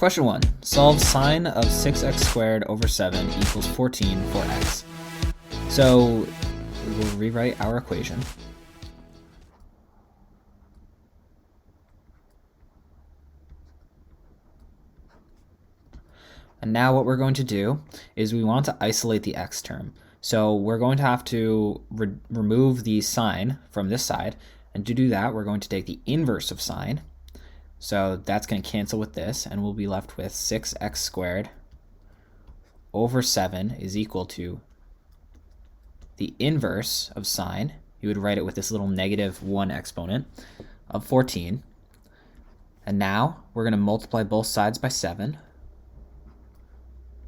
Question 1. Solve sine of 6x squared over 7 equals 14 for x. So we will rewrite our equation. And now what we're going to do is we want to isolate the x term. So we're going to have to remove the sine from this side. And to do that, we're going to take the inverse of sine. So that's going to cancel with this, and we'll be left with 6x squared over 7 is equal to the inverse of sine. You would write it with this little -1 exponent of 14. And now we're going to multiply both sides by 7.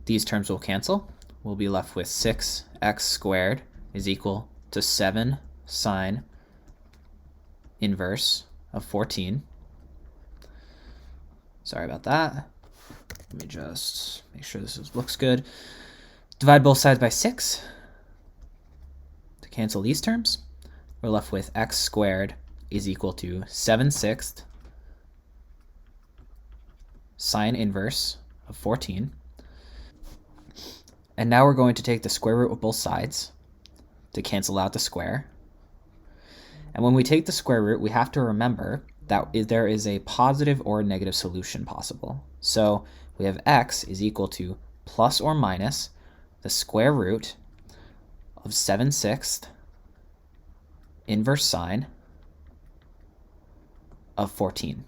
These terms will cancel. We'll be left with 6x squared is equal to 7 sine inverse of 14. Sorry about that. Let me just make sure this looks good. Divide both sides by 6 to cancel these terms. We're left with x squared is equal to 7/6 sine inverse of 14. And now we're going to take the square root of both sides to cancel out the square. And when we take the square root, we have to remember that there is a positive or negative solution possible. So we have x is equal to plus or minus the square root of 7/6 inverse sine of 14.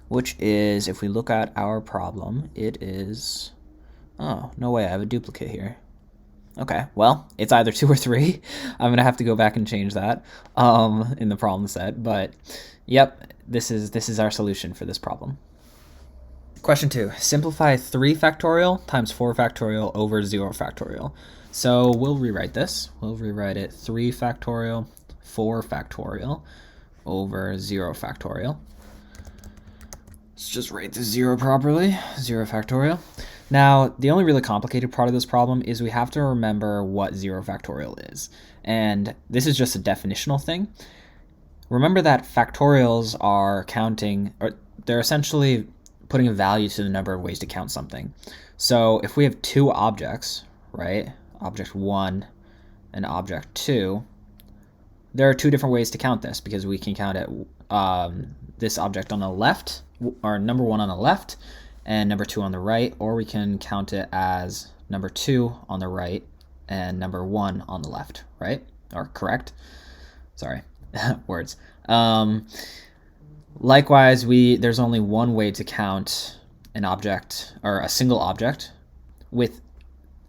Which is, if we look at our problem, it is, oh, no way, I have a duplicate here. Okay, well, it's either 2 or 3. I'm gonna have to go back and change that in the problem set, but yep, this is our solution for this problem. Question 2, simplify 3 factorial times 4 factorial over 0 factorial. So we'll rewrite this. We'll rewrite it 3 factorial, 4 factorial over 0 factorial. Let's just write the 0 properly, 0 factorial. Now, the only really complicated part of this problem is we have to remember what 0 factorial is. And this is just a definitional thing. Remember that factorials are counting, or they're essentially putting a value to the number of ways to count something. So if we have 2 objects, right, object 1 and object 2, there are 2 different ways to count this, because we can count it this object on the left, or number 1 on the left, and number 2 on the right, or we can count it as number 2 on the right and number 1 on the left, right? Or correct? Sorry, words. Likewise, there's only one way to count an object, or a single object. With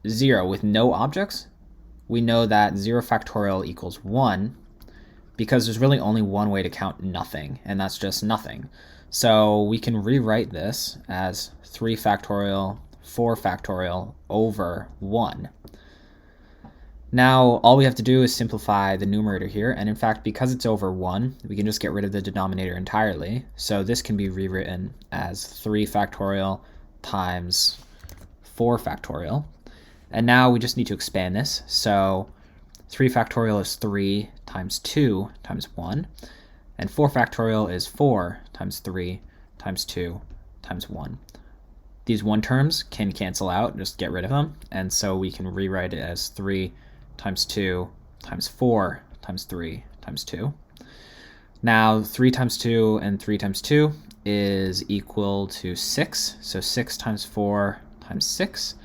0, with no objects, we know that 0 factorial equals 1, because there's really only one way to count nothing, and that's just nothing. So we can rewrite this as 3 factorial, 4 factorial over 1. Now, all we have to do is simplify the numerator here, and in fact, because it's over 1, we can just get rid of the denominator entirely. So this can be rewritten as 3 factorial times 4 factorial. And now we just need to expand this. So 3 factorial is 3 times 2 times 1. And 4 factorial is 4 times 3 times 2 times 1. These 1 terms can cancel out, just get rid of them. And so we can rewrite it as 3 times 2 times 4 times 3 times 2. Now 3 times 2 and 3 times 2 is equal to 6. So 6 times 4 times 6.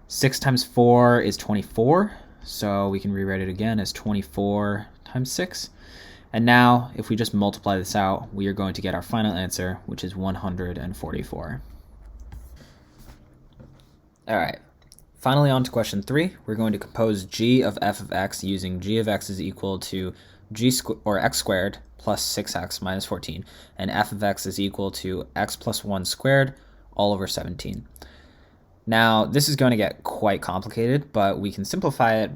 6 times 4 is 24. So we can rewrite it again as 24 times 6. And now, if we just multiply this out, we are going to get our final answer, which is 144. All right, finally on to question 3. We're going to compose g of f of x using g of x is equal to x squared plus 6x minus 14, and f of x is equal to x plus 1 squared all over 17. Now, this is going to get quite complicated, but we can simplify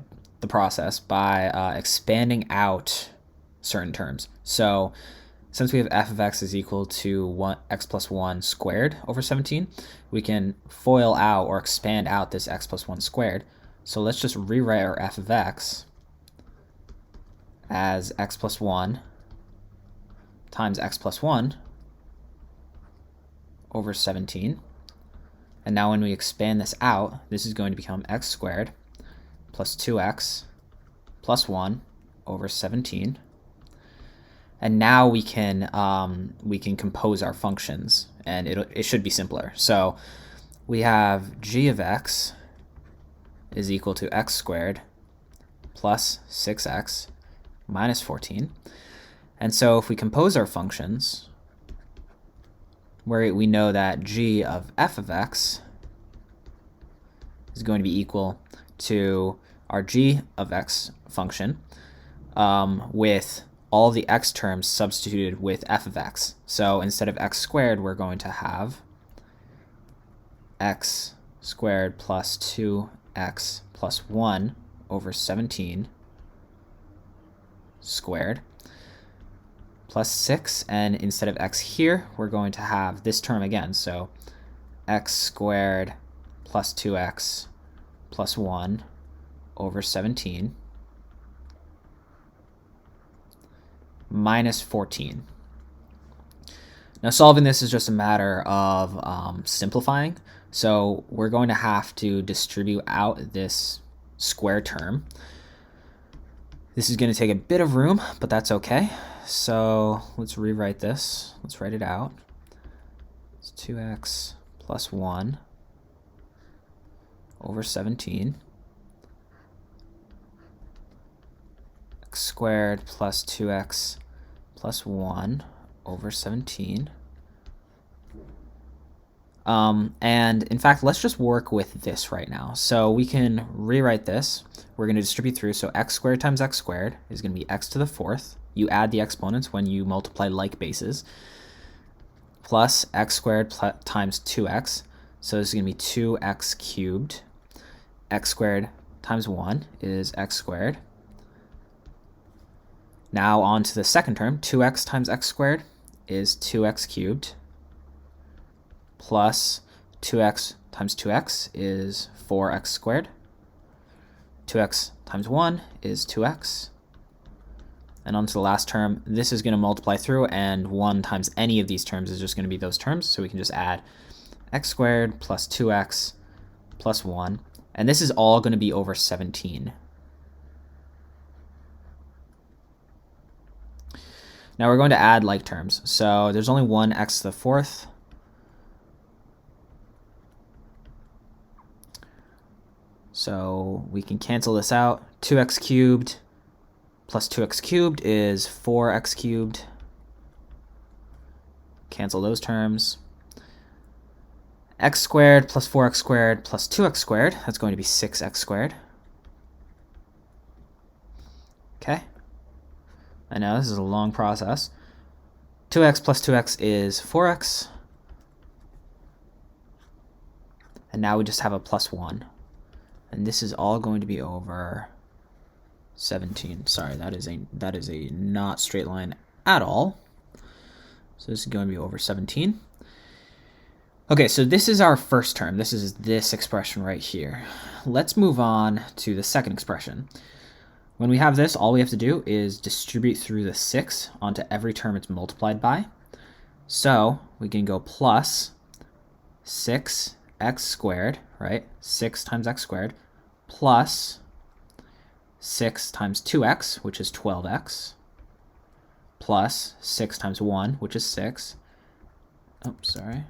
the process by expanding out certain terms. So since we have f of x is equal to x plus 1 squared over 17, we can FOIL out or expand out this x plus 1 squared. So let's just rewrite our f of x as x plus 1 times x plus 1 over 17. And now when we expand this out, this is going to become x squared plus 2x plus 1 over 17. And now we can compose our functions, and it should be simpler. So we have g of x is equal to x squared plus 6x minus 14. And so if we compose our functions, where we know that g of f of x is going to be equal to our g of x function with all the x terms substituted with f of x. So instead of x squared, we're going to have x squared plus 2x plus 1 over 17 squared plus 6, and instead of x here, we're going to have this term again. So x squared plus 2x plus 1 over 17 minus 14. Now solving this is just a matter of simplifying. So we're going to have to distribute out this square term. This is going to take a bit of room, but that's okay. So let's rewrite this. Let's write it out. It's 2x plus 1 over 17. X squared plus 2x plus 1 over 17. And in fact, let's just work with this right now. So we can rewrite this. We're going to distribute through. So x squared times x squared is going to be x to the 4th. You add the exponents when you multiply like bases. Plus x squared times 2x. So this is going to be 2x cubed. X squared times 1 is x squared. Now on to the second term. 2x times x squared is 2x cubed. Plus 2x times 2x is 4x squared. 2x times 1 is 2x. And on to the last term, this is going to multiply through, and 1 times any of these terms is just going to be those terms. So we can just add x squared plus 2x plus 1. And this is all going to be over 17. Now we're going to add like terms. So there's only one x to the 4th. So we can cancel this out. 2x cubed plus 2x cubed is 4x cubed. Cancel those terms. X squared plus 4x squared plus 2x squared, that's going to be 6x squared. Okay. I know this is a long process. 2x plus 2x is 4x. And now we just have a plus 1. And this is all going to be over 17. Sorry, that is a not straight line at all. So this is going to be over 17. Okay, so this is our first term. This is this expression right here. Let's move on to the second expression. When we have this, all we have to do is distribute through the 6 onto every term it's multiplied by. So we can go plus 6x squared, right? 6 times x squared, plus 6 times 2x, which is 12x, plus 6 times 1, which is 6. Oh, sorry.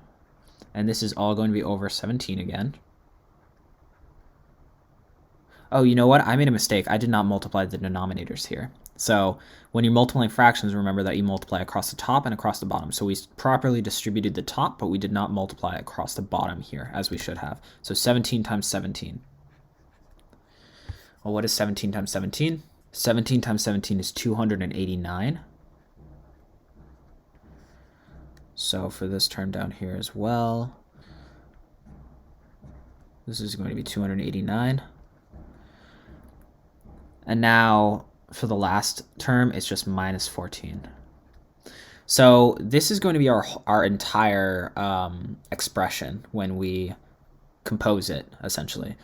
And this is all going to be over 17 again. Oh, you know what? I made a mistake. I did not multiply the denominators here. So when you're multiplying fractions, remember that you multiply across the top and across the bottom. So we properly distributed the top, but we did not multiply across the bottom here, as we should have. So 17 times 17. Well, what is 17 times 17? 17 times 17 is 289. So for this term down here as well, this is going to be 289. And now for the last term, it's just minus 14. So this is going to be our entire expression when we compose it, essentially.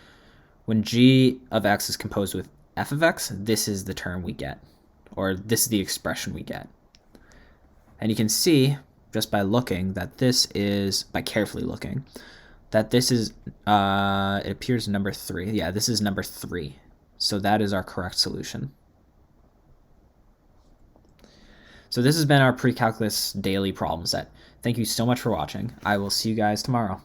When g of x is composed with f of x, this is the term we get, or this is the expression we get. And you can see, just by looking that this is, by carefully looking, that this is, it appears number 3. Yeah, this is number 3. So that is our correct solution. So this has been our pre-calculus daily problem set. Thank you so much for watching. I will see you guys tomorrow.